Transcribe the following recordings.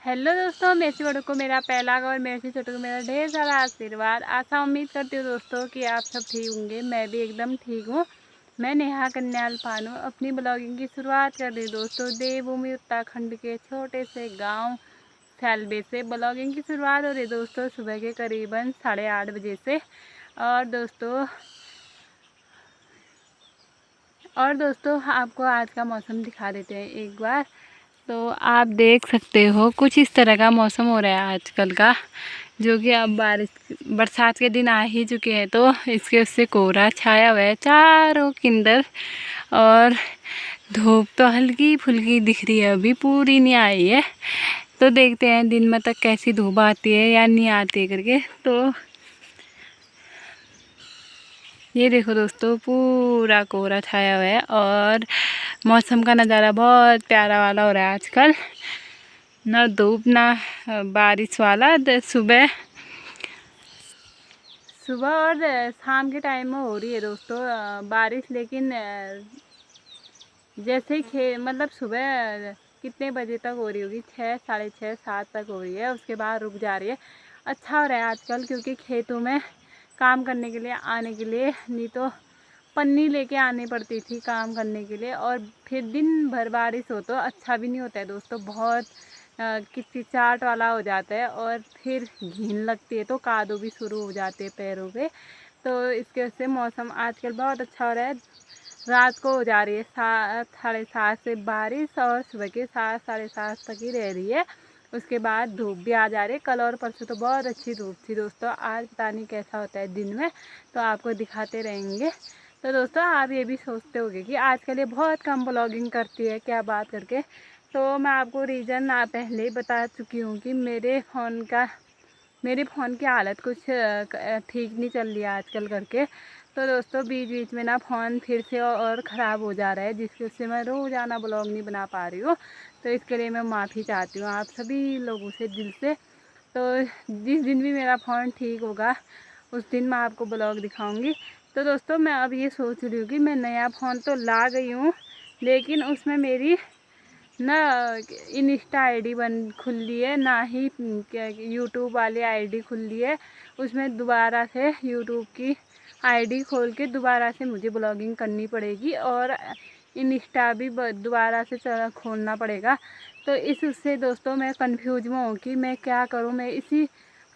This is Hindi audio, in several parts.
हेलो दोस्तों, मेरे से बड़ों को मेरा पहला और मेरे से छोटों को मेरा ढेर सारा आशीर्वाद। आशा उम्मीद करती हूँ दोस्तों कि आप सब ठीक होंगे। मैं भी एकदम ठीक हूँ। मैं नेहा कन्याल पानू अपनी ब्लॉगिंग की शुरुआत कर रही हूँ दोस्तों। देवभूमि उत्तराखंड के छोटे से गांव सैलबे से ब्लॉगिंग की शुरुआत हो रही है दोस्तों, सुबह के करीबन 8:30 बजे से। और दोस्तों आपको आज का मौसम दिखा देते हैं एक बार। तो आप देख सकते हो कुछ इस तरह का मौसम हो रहा है आजकल का, जो कि अब बरसात के दिन आ ही चुके हैं। तो इसके उससे कोहरा छाया हुआ है चारों किंदर, और धूप तो हल्की फुल्की दिख रही है, अभी पूरी नहीं आई है। तो देखते हैं दिन में तक कैसी धूप आती है या नहीं आती है करके। तो ये देखो दोस्तों, पूरा कोहरा छाया हुआ है और मौसम का नज़ारा बहुत प्यारा वाला हो रहा है आजकल। ना धूप ना बारिश वाला। सुबह और शाम के टाइम में हो रही है दोस्तों बारिश, लेकिन जैसे ही मतलब सुबह कितने बजे तक हो रही होगी, 6, 6:30, 7 तक हो रही है, उसके बाद रुक जा रही है। अच्छा हो रहा है आजकल, क्योंकि खेतों में काम करने के लिए आने के लिए नहीं तो पन्नी लेके आनी पड़ती थी काम करने के लिए, और फिर दिन भर बारिश हो तो अच्छा भी नहीं होता है दोस्तों। बहुत किचकिचाहट वाला हो जाता है और फिर घिन लगती है, तो कादो भी शुरू हो जाते हैं पैरों पे। तो इसके वजह से मौसम आजकल बहुत अच्छा हो रहा है। रात को हो जा रही है 7, 7:30 से बारिश, और सुबह के 7, 7:30 तक ही रह रही है। उसके बाद धूप भी आ जा रही है। कल और परसों तो बहुत अच्छी धूप थी दोस्तों, आज पता नहीं कैसा होता है दिन में, तो आपको दिखाते रहेंगे। तो दोस्तों आप ये भी सोचते होंगे कि आजकल ये बहुत कम ब्लॉगिंग करती है क्या बात करके। तो मैं आपको रीज़न पहले ही बता चुकी हूँ कि मेरे फ़ोन की हालत कुछ ठीक नहीं चल रही है आजकल करके। तो दोस्तों बीच बीच में ना फ़ोन फिर से और ख़राब हो जा रहा है, जिसकी वजह से मैं रोज़ाना ब्लॉग नहीं बना पा रही हूँ। तो इसके लिए मैं माफ़ी चाहती हूँ आप सभी लोगों से दिल से। तो जिस दिन भी मेरा फ़ोन ठीक होगा उस दिन मैं आपको ब्लॉग दिखाऊंगी। तो दोस्तों मैं अब ये सोच रही हूँ कि मैं नया फ़ोन तो ला गई हूँ, लेकिन उसमें मेरी ना इंस्टा आईडी खुली है, ना ही क्या यूट्यूब वाली आईडी खुली है। उसमें दोबारा से यूट्यूब की आईडी खोल के दोबारा से मुझे ब्लॉगिंग करनी पड़ेगी, और इंस्टा भी दोबारा से खोलना पड़ेगा। तो उससे दोस्तों मैं कंफ्यूज में हूँ कि मैं क्या करूँ, मैं इसी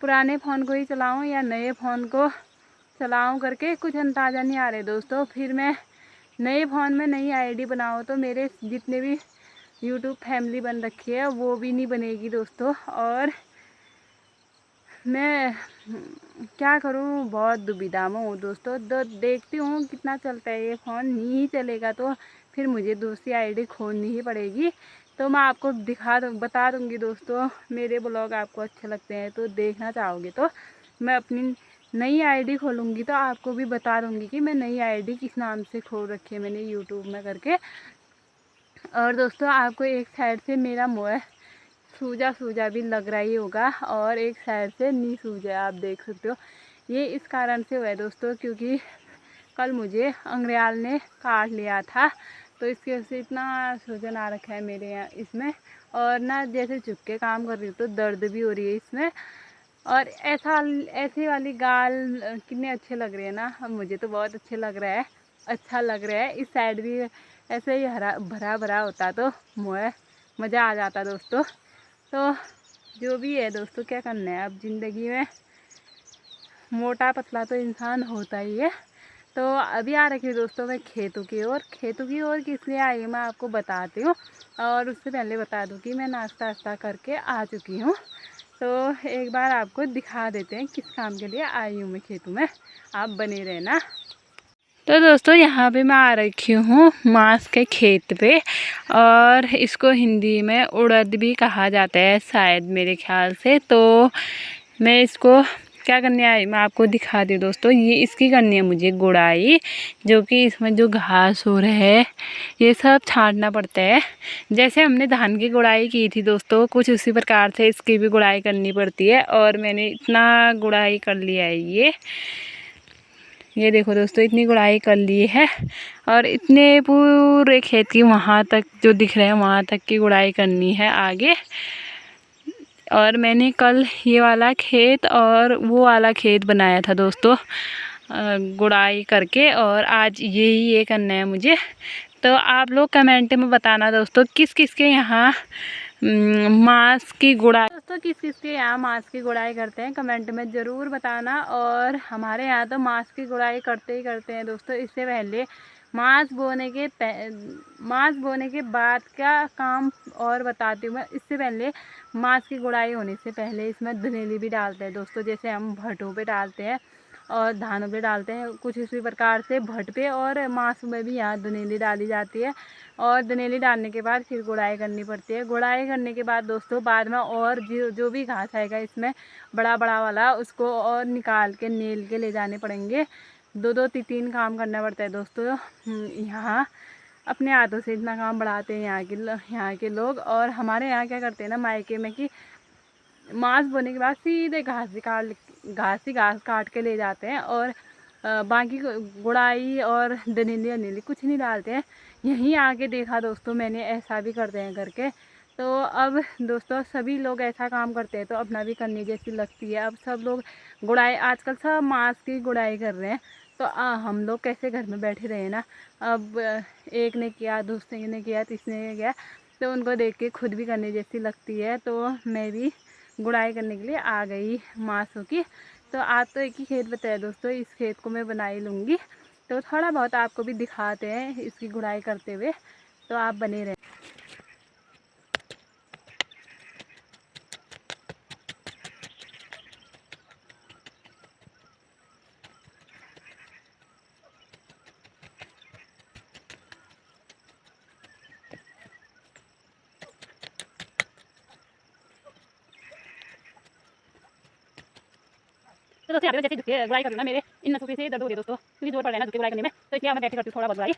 पुराने फ़ोन को ही चलाऊँ या नए फ़ोन को चलाऊँ करके कुछ अंदाज़ा नहीं आ रहे दोस्तों। फिर मैं नए फ़ोन में नई आईडी बनाऊँ तो मेरे जितने भी यूट्यूब फैमिली बन रखी है वो भी नहीं बनेगी दोस्तों। और मैं क्या करूं, बहुत दुविधा में हूँ दोस्तों। तो देखती हूँ कितना चलता है ये फ़ोन। नहीं चलेगा तो फिर मुझे दूसरी आईडी खोलनी ही पड़ेगी। तो मैं आपको बता दूँगी दोस्तों। मेरे ब्लॉग आपको अच्छे लगते हैं तो देखना चाहोगे तो मैं अपनी नई आईडी खोलूँगी, तो आपको भी बता दूँगी कि मैं नई आईडी किस नाम से खोल रखी है मैंने यूट्यूब में करके। और दोस्तों आपको एक साइड से मेरा मुँह सूजा भी लग रहा ही होगा, और एक साइड से नहीं सूजा, आप देख सकते हो। ये इस कारण से हुआ है दोस्तों, क्योंकि कल मुझे अंग्रेयाल ने काट लिया था, तो इसकी वजह से इतना सूजन आ रखा है मेरे यहाँ इसमें। और ना जैसे झुक के काम कर रही हूँ तो दर्द भी हो रही है इसमें। और ऐसी वाली गाल कितने अच्छे लग रहे हैं ना, मुझे तो बहुत अच्छे लग रहा है, अच्छा लग रहा है। इस साइड भी ऐसे ही हरा भरा भरा होता तो मुझे मज़ा आ जाता दोस्तों। तो जो भी है दोस्तों, क्या करना है अब ज़िंदगी में, मोटा पतला तो इंसान होता ही है। तो अभी आ रखी दोस्तों मैं खेतों की ओर किस लिए आई मैं आपको बताती हूँ। और उससे पहले बता दूँ कि मैं नाश्ता वास्ता करके आ चुकी हूँ। तो एक बार आपको दिखा देते हैं किस काम के लिए आई हूँ मैं खेतों में, आप बने रहना। तो दोस्तों यहाँ पे मैं आ रखी हूँ मांस के खेत पे, और इसको हिंदी में उड़द भी कहा जाता है शायद मेरे ख्याल से। तो मैं इसको क्या करने आई मैं आपको दिखा दी दोस्तों। ये इसकी करनी है मुझे गुड़ाई, जो कि इसमें जो घास हो रहा है ये सब छांटना पड़ता है। जैसे हमने धान की गुड़ाई की थी दोस्तों, कुछ उसी प्रकार से इसकी भी गुड़ाई करनी पड़ती है। और मैंने इतना गुड़ाई कर लिया है, ये देखो दोस्तों, इतनी गुड़ाई कर ली है। और इतने पूरे खेत की वहाँ तक जो दिख रहे हैं वहाँ तक की गुड़ाई करनी है आगे। और मैंने कल ये वाला खेत और वो वाला खेत बनाया था दोस्तों गुड़ाई करके, और आज ये करना है मुझे। तो आप लोग कमेंट में बताना दोस्तों किस किस के यहाँ मांस की गुड़ाई, दोस्तों किस किस के यहाँ मांस की गुड़ाई करते हैं कमेंट में ज़रूर बताना। और हमारे यहाँ तो मांस की गुड़ाई करते ही करते हैं दोस्तों। इससे पहले मांस बोने के बाद का काम और बताती हूँ मैं। इससे पहले मांस की गुड़ाई होने से पहले इसमें धुनेली भी डालते हैं दोस्तों, जैसे हम भट्टों पे डालते हैं और धानों पे डालते हैं, कुछ इसी प्रकार से भट्ट पे और मांस में भी यहाँ धुनेली डाली जाती है। और धुनेली डालने के बाद फिर गुड़ाई करनी पड़ती है। गुड़ाई करने के बाद दोस्तों बाद में और जो भी घास आएगा इसमें बड़ा वाला, उसको और निकाल के नील के ले जाने पड़ेंगे। 2 3 काम करना पड़ता है दोस्तों। यहाँ अपने हाथों से इतना काम बढ़ाते हैं यहाँ के लोग। और हमारे यहाँ क्या करते हैं ना मायके में कि मांस बोने के बाद सीधे घास काट के ले जाते हैं, और बाकी गुड़ाई और धुनेली कुछ नहीं डालते हैं। यहीं आके देखा दोस्तों मैंने ऐसा भी करते हैं करके। तो अब दोस्तों सभी लोग ऐसा काम करते हैं तो अपना भी करने जैसी लगती है। अब सब लोग गुड़ाई आजकल सब मांस की गुड़ाई कर रहे हैं, तो हम लोग कैसे घर में बैठे रहे ना। अब एक ने किया, दूसरे ने किया, तीसरे ने किया, तो उनको देख के खुद भी करने जैसी लगती है। तो मैं भी गुड़ाई करने के लिए आ गई मांसों की। तो आज तो एक ही खेत बताया दोस्तों, इस खेत को मैं बना ही लूँगी। तो थोड़ा बहुत आपको भी दिखाते हैं इसकी गुड़ाई करते हुए, तो आप बने रहें। तो दोस्तों यहाँ पे जैसे गुड़ाई कर रही हूँ ना, मेरे इन नसों से दर्द हो रही है दोस्तों, क्योंकि जोर पड़ रहा है ना गुड़ाई करने में। तो इसलिए मैं बैठे करती हूँ थोड़ा बहुत गुड़ाई।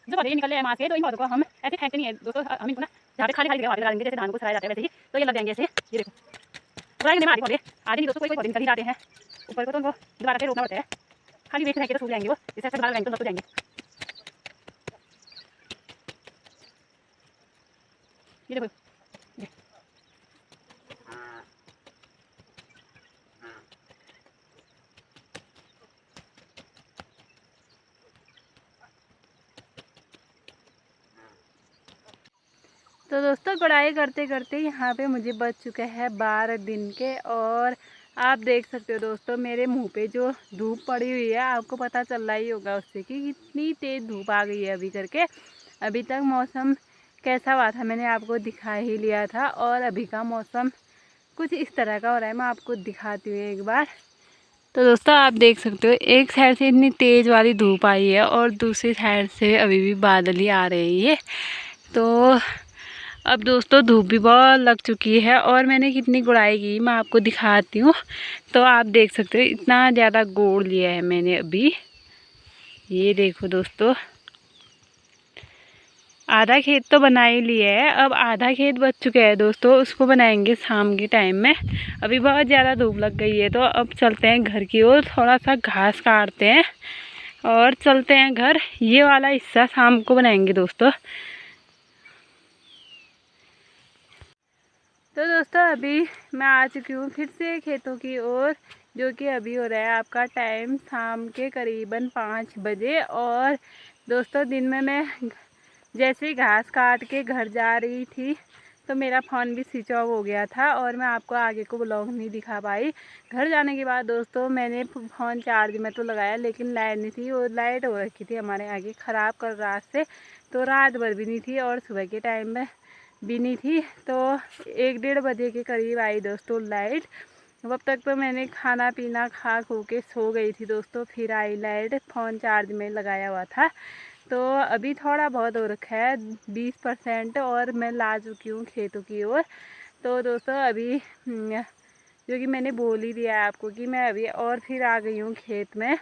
जो पौधे निकल रहे हैं मांस के, तो इन पौधों को हम ऐसे फेंकते नहीं है दोस्तों। हम इनको ना जहाँ पे खाली जगह लगा देंगे, जैसे धान को सराया जाता है वैसे ही, तो ये लग जाएंगे ऐसे। ये देखो गुड़ाई करने में आधे पौधे नहीं दोस्तों, कोई पौधे निकल ही जाते हैं ऊपर को, तो उनको दोबारा से रोकना पड़ता है। खाली देख फेंके तो सूख जाएंगे वो, जैसे दोबारा लगाएंगे तो लग जाएंगे। ये देखो तो दोस्तों गुड़ाई करते करते यहाँ पे मुझे बच चुके हैं 12 दिन के। और आप देख सकते हो दोस्तों मेरे मुंह पे जो धूप पड़ी हुई है, आपको पता चल रहा ही होगा उससे कि कितनी तेज़ धूप आ गई है अभी करके। अभी तक मौसम कैसा हुआ था मैंने आपको दिखा ही लिया था, और अभी का मौसम कुछ इस तरह का हो रहा है। मैं आपको दिखाती हूँ एक बार। तो दोस्तों आप देख सकते हो एक साइड से इतनी तेज़ वाली धूप आई है और दूसरी साइड से अभी भी बादल ही आ रही है। तो अब दोस्तों धूप भी बहुत लग चुकी है, और मैंने कितनी गुड़ाई की मैं आपको दिखाती हूँ। तो आप देख सकते हो इतना ज़्यादा गोड़ लिया है मैंने अभी। ये देखो दोस्तों आधा खेत तो बना ही लिया है, अब आधा खेत बच चुका है दोस्तों, उसको बनाएंगे शाम के टाइम में। अभी बहुत ज़्यादा धूप लग गई है, तो अब चलते हैं घर की ओर, थोड़ा सा घास काटते हैं और चलते हैं घर। ये वाला हिस्सा शाम को बनाएंगे दोस्तों। तो दोस्तों अभी मैं आ चुकी हूँ फिर से खेतों की ओर, जो कि अभी हो रहा है आपका टाइम शाम के करीबन 5 बजे। और दोस्तों दिन में मैं जैसे ही घास काट के घर जा रही थी तो मेरा फ़ोन भी स्विच ऑफ हो गया था, और मैं आपको आगे को ब्लॉग नहीं दिखा पाई। घर जाने के बाद दोस्तों मैंने फ़ोन चार्ज में तो लगाया, लेकिन लाइट नहीं थी, और लाइट हो रखी थी हमारे आगे ख़राब कल रात से, तो रात भर भी नहीं थी और सुबह के टाइम में भी नहीं थी। तो 1 डेढ़ बजे के करीब आई दोस्तों लाइट। अब तक तो मैंने खाना पीना खा खू के सो गई थी दोस्तों, फिर आई लाइट, फ़ोन चार्ज में लगाया हुआ था। तो अभी थोड़ा बहुत हो रखा है 20%, और मैं ला चुकी हूँ खेतों की ओर। तो दोस्तों अभी जो कि मैंने बोल ही दिया है आपको कि मैं अभी और फिर आ गई हूँ खेत में,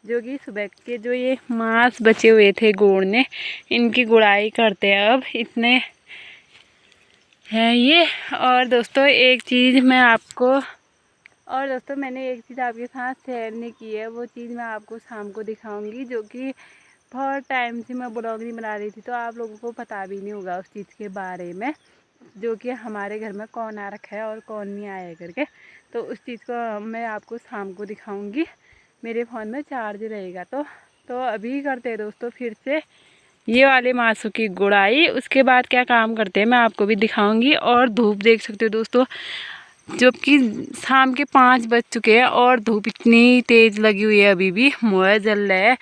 जो कि सुबह के जो ये मांस बचे हुए थे गोड़ने, इनकी गुड़ाई करते हैं अब। इतने हैं ये। और दोस्तों एक चीज़ मैं आपको और दोस्तों मैंने एक चीज़ आपके साथ शेयर नहीं की है, वो चीज़ मैं आपको शाम को दिखाऊंगी, जो कि बहुत टाइम से मैं ब्लॉग नहीं बना रही थी, तो आप लोगों को पता भी नहीं होगा उस चीज़ के बारे में, जो कि हमारे घर में कौन आ रखा है और कौन नहीं आया करके। तो उस चीज़ को मैं आपको शाम को दिखाऊंगी, मेरे फ़ोन में चार्ज रहेगा तो अभी करते हैं दोस्तों फिर से ये वाले मासू की गुड़ाई। उसके बाद क्या काम करते हैं मैं आपको भी दिखाऊंगी। और धूप देख सकते हो दोस्तों, जबकि शाम के 5 बज चुके हैं और धूप इतनी तेज़ लगी हुई है, अभी भी मुँह जल रहा है,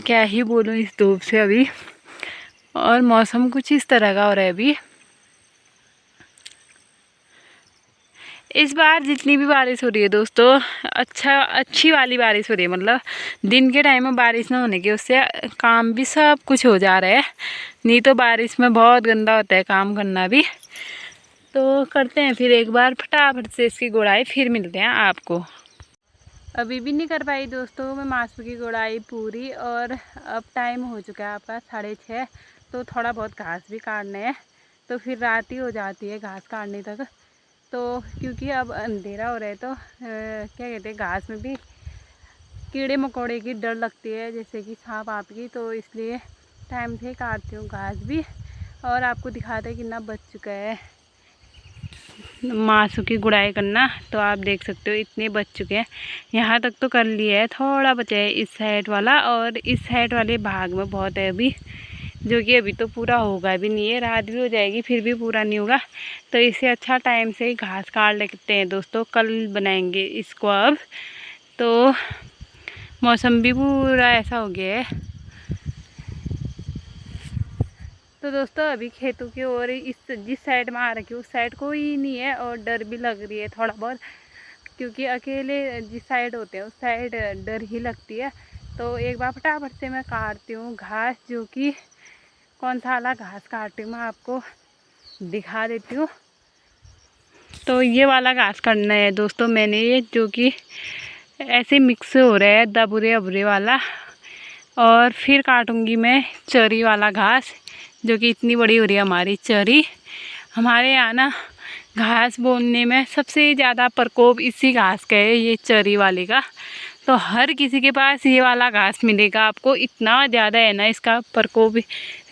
क्या ही बोलूँ इस धूप से अभी। और मौसम कुछ इस तरह का हो रहा है अभी। इस बार जितनी भी बारिश हो रही है दोस्तों, अच्छी वाली बारिश हो रही है, मतलब दिन के टाइम में बारिश ना होने की उससे काम भी सब कुछ हो जा रहा है, नहीं तो बारिश में बहुत गंदा होता है काम करना भी। तो करते हैं फिर एक बार फटाफट से इसकी गुड़ाई, फिर मिलते हैं आपको। अभी भी नहीं कर पाई दोस्तों मैं मासू की गुड़ाई पूरी, और अब टाइम हो चुका है आपका 6:30, तो थोड़ा बहुत घास भी काटना है, तो फिर रात ही हो जाती है घास काटने तक। तो क्योंकि अब अंधेरा हो रहा है, तो क्या कहते हैं, घास में भी कीड़े मकोड़े की डर लगती है, जैसे कि सांप आप की, तो इसलिए टाइम से काटती हूँ घास भी। और आपको दिखाते हैं कितना बच चुका है मासू की गुड़ाई करना, तो आप देख सकते हो इतने बच चुके हैं। यहाँ तक तो कर लिया है, थोड़ा बचा है इस साइड वाला, और इस साइड वाले भाग में बहुत है अभी, जो कि अभी तो पूरा होगा भी नहीं है, रात भी हो जाएगी फिर भी पूरा नहीं होगा। तो इससे अच्छा टाइम से ही घास काट लेते हैं दोस्तों, कल बनाएंगे इसको अब। तो मौसम भी पूरा ऐसा हो गया है। तो दोस्तों अभी खेतों की ओर इस जिस साइड में आ रखी है उस साइड कोई नहीं है, और डर भी लग रही है थोड़ा बहुत, क्योंकि अकेले जिस साइड होते हैं उस साइड डर ही लगती है। तो एक बार फटाफट से मैं काटती हूँ घास, जो कि कौन सा वाला घास काटती हूँ मैं आपको दिखा देती हूँ। तो ये वाला घास काटना है दोस्तों मैंने, ये जो कि ऐसे मिक्स हो रहा है दबुरे अबुरे वाला। और फिर काटूंगी मैं चरी वाला घास, जो कि इतनी बड़ी हो रही है हमारी चरी। हमारे यहाँ ना घास बोने में सबसे ज़्यादा प्रकोप इसी घास का है, ये चरी वाले का। तो हर किसी के पास ये वाला घास मिलेगा आपको, इतना ज़्यादा है ना इसका प्रकोप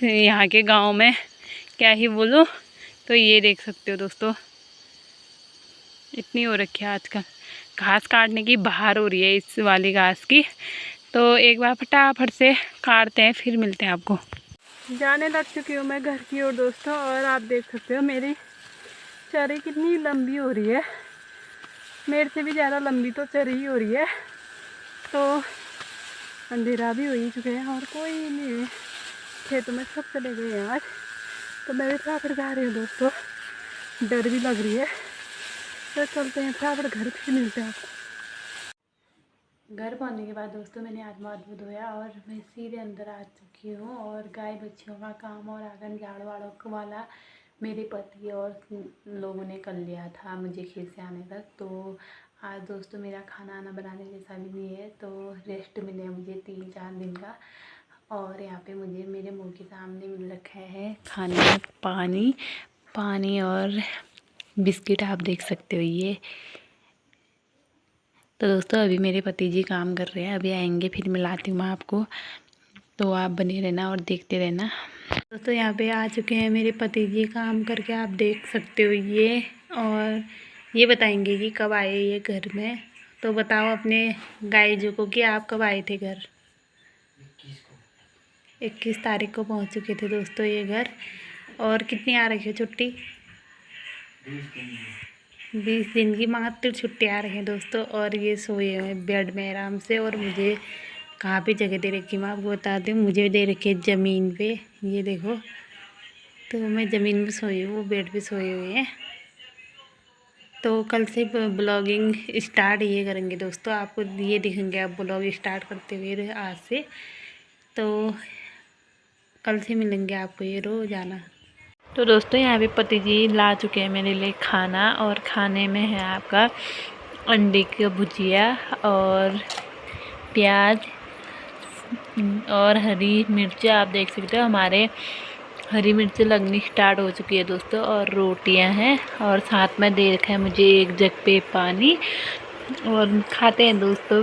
यहाँ के गांव में, क्या ही बोलूँ। तो ये देख सकते हो दोस्तों, इतनी हो रखी है आजकल, घास काटने की बहार हो रही है इस वाली घास की। तो एक बार फटाफट से काटते हैं, फिर मिलते हैं आपको। जाने लग चुकी हूँ मैं घर की ओर दोस्तों, और आप देख सकते हो मेरी चरी कितनी लंबी हो रही है, मेरे से भी ज़्यादा लंबी तो चरी ही हो रही है। तो अंधेरा भी हो ही चुका है और कोई नहीं है खेतों में, सब चले गए हैं आज। तो मैं भी फटाफट जा रही हूँ दोस्तों, डर भी लग रही है। तो चलते हैं फटाफट घर, फिर मिलते हैं आपको। घर पहुंचने के बाद दोस्तों मैंने हाथ मुँह धोया और मैं सीधे अंदर आ चुकी हूँ। और गाय बच्चियों का काम और आंगन झाड़ वाड़ों वाला मेरे पति और लोगों ने कर लिया था मुझे खेत से आने तक। तो आज दोस्तों मेरा खाना आना बनाने जैसा भी नहीं है, तो रेस्ट मिले मुझे 3-4 दिन का। और यहाँ पे मुझे मेरे मुँह के सामने मिल रखा है खाने में पानी और बिस्किट, आप देख सकते हो ये। तो दोस्तों अभी मेरे पति जी काम कर रहे हैं, अभी आएंगे फिर मिलाती हूँ मैं आपको, तो आप बने रहना और देखते रहना। दोस्तों यहाँ पे आ चुके हैं मेरे पति जी काम करके, आप देख सकते हो ये। और ये बताएंगे कि कब आए ये घर में। तो बताओ अपने गायजू को कि आप कब आए थे घर। 21 तारीख को पहुँच चुके थे दोस्तों ये घर। और कितनी आ रही है छुट्टी? 20 दिन की मात्र छुट्टी आ रही है दोस्तों। और ये सोए हुए बेड में आराम से। और मुझे कहाँ पे जगह दे रखी मैं आपको बताती हूँ, मुझे दे रखी है ज़मीन पे, ये देखो। तो मैं ज़मीन में सोई हूँ, वो बेड पे सोए हुए हैं। तो कल से ब्लॉगिंग स्टार्ट ये करेंगे दोस्तों, आपको ये दिखेंगे आप ब्लॉग स्टार्ट करते हुए आज से। तो कल से मिलेंगे आपको ये रोज़ाना। तो दोस्तों यहाँ पे पति जी ला चुके हैं मेरे लिए खाना, और खाने में है आपका अंडे की भुजिया और प्याज और हरी मिर्च, आप देख सकते हो हमारे हरी मिर्च लगनी स्टार्ट हो चुकी है दोस्तों। और रोटियां हैं, और साथ में दे रखा है मुझे एक जग पे पानी। और खाते हैं दोस्तों।